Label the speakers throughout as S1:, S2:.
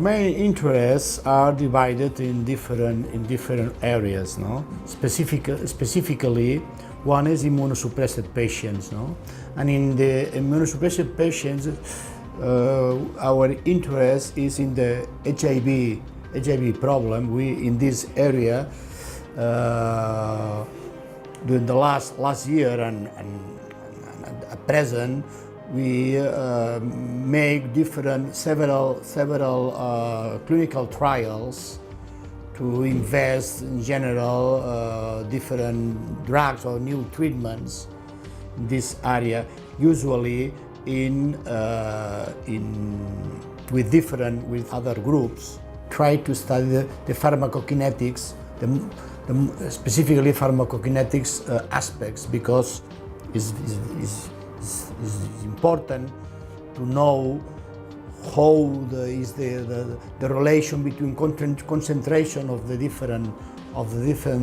S1: main interests are divided in different areas. No, specifically, one is immunosuppressed patients. No, and in the immunosuppressed patients, our interest is in the HIV problem. We in this area during the last year and at present, we make several clinical trials to invest in general different drugs or new treatments in this area, usually with other groups. Try to study the pharmacokinetics, specifically pharmacokinetics aspects, because it's important to know how the relation between concentration of the different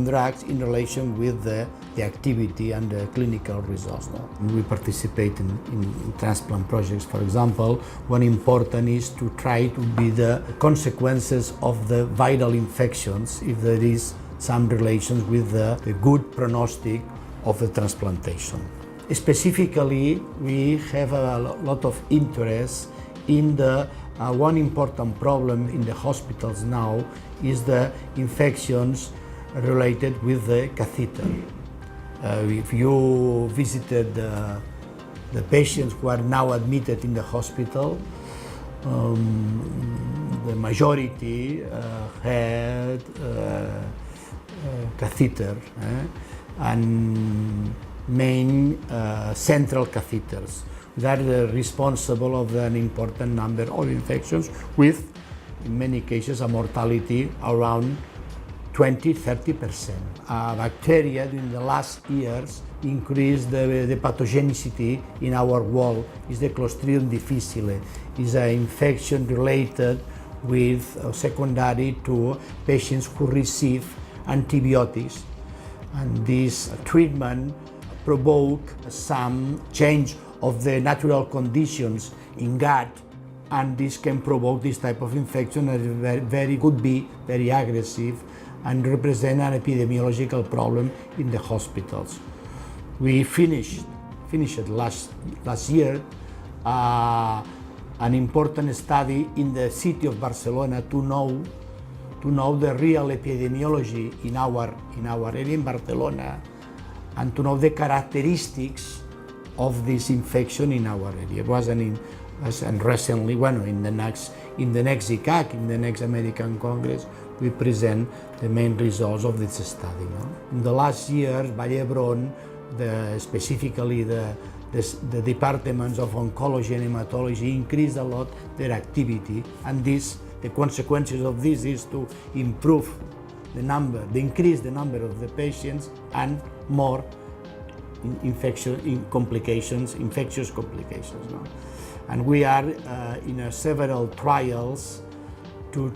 S1: drugs in relation with the activity and the clinical results. No? We participate in transplant projects, for example. One important is to try to be the consequences of the viral infections, if there is some relations with the good prognostic of the transplantation. Specifically, we have a lot of interest in the one important problem in the hospitals now is the infections related with the catheter. If you visited the patients who are now admitted in the hospital, the majority had catheter and main central catheters that are responsible of an important number of infections with, in many cases, a mortality around 20-30%. Bacteria during the last years increased the pathogenicity in our wall. Is the Clostridium difficile. Is an infection related with secondary to patients who receive antibiotics, and this treatment provoke some change of the natural conditions in gut, and this can provoke this type of infection that could be very aggressive and represent an epidemiological problem in the hospitals. We finished last year an important study in the city of Barcelona to know the real epidemiology in our area in Barcelona, and to know the characteristics of this infection in our area. It was and recently, in the next ICAC, in the next American Congress, we present the main results of this study. No? In the last years, Vall-d'Hebron, specifically the departments of oncology and hematology increased a lot their activity, and the consequences of this is to improve increase the number of the patients and more infectious complications. No? And we are in several trials to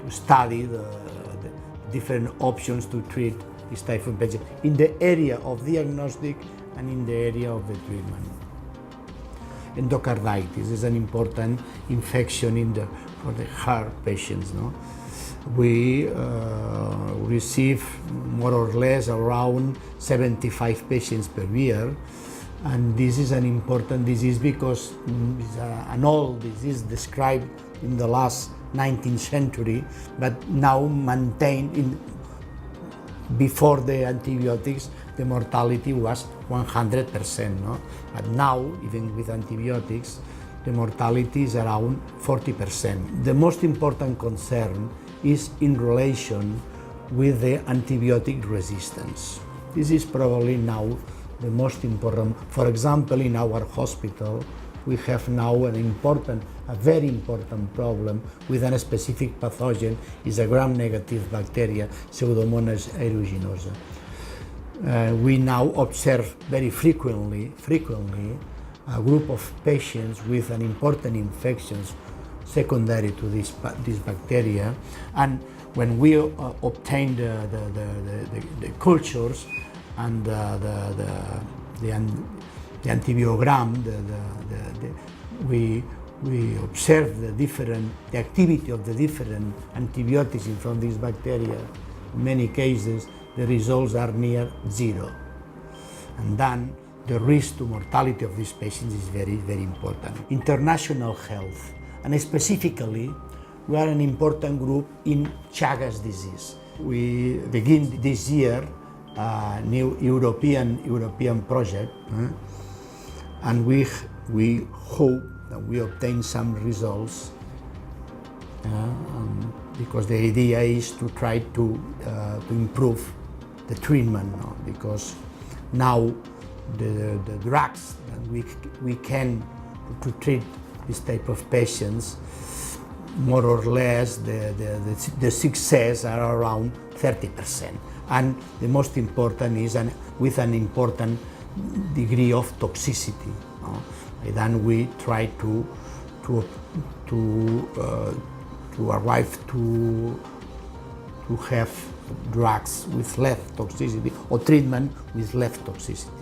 S1: study the different options to treat this type of patient in the area of diagnostic and in the area of the treatment. Endocarditis is an important infection for the heart patients. No? We receive more or less around 75 patients per year, and this is an important disease because it's an old disease described in the last 19th century, but now maintained before the antibiotics. The mortality was 100%, no? But now, even with antibiotics, the mortality is around 40%. The most important concern is in relation with the antibiotic resistance. This is probably now the most important. For example, in our hospital, we have now a very important problem with a specific pathogen, is a gram-negative bacteria, Pseudomonas aeruginosa. We now observe very frequently a group of patients with an important infections secondary to this bacteria, and when we obtain the cultures and the antibiogram, we we observe the activity of the different antibiotics in front of these bacteria. In many cases, the results are near zero. And then the risk to mortality of these patients is very, very important. International health, and specifically, we are an important group in Chagas disease. We begin this year a new European project, and we hope that we obtain some results, because the idea is to try to improve the treatment, because now the drugs that we can to treat this type of patients, more or less the success are around 30%. And the most important is with an important degree of toxicity. Then we try to arrive to have drugs with less toxicity or treatment with less toxicity.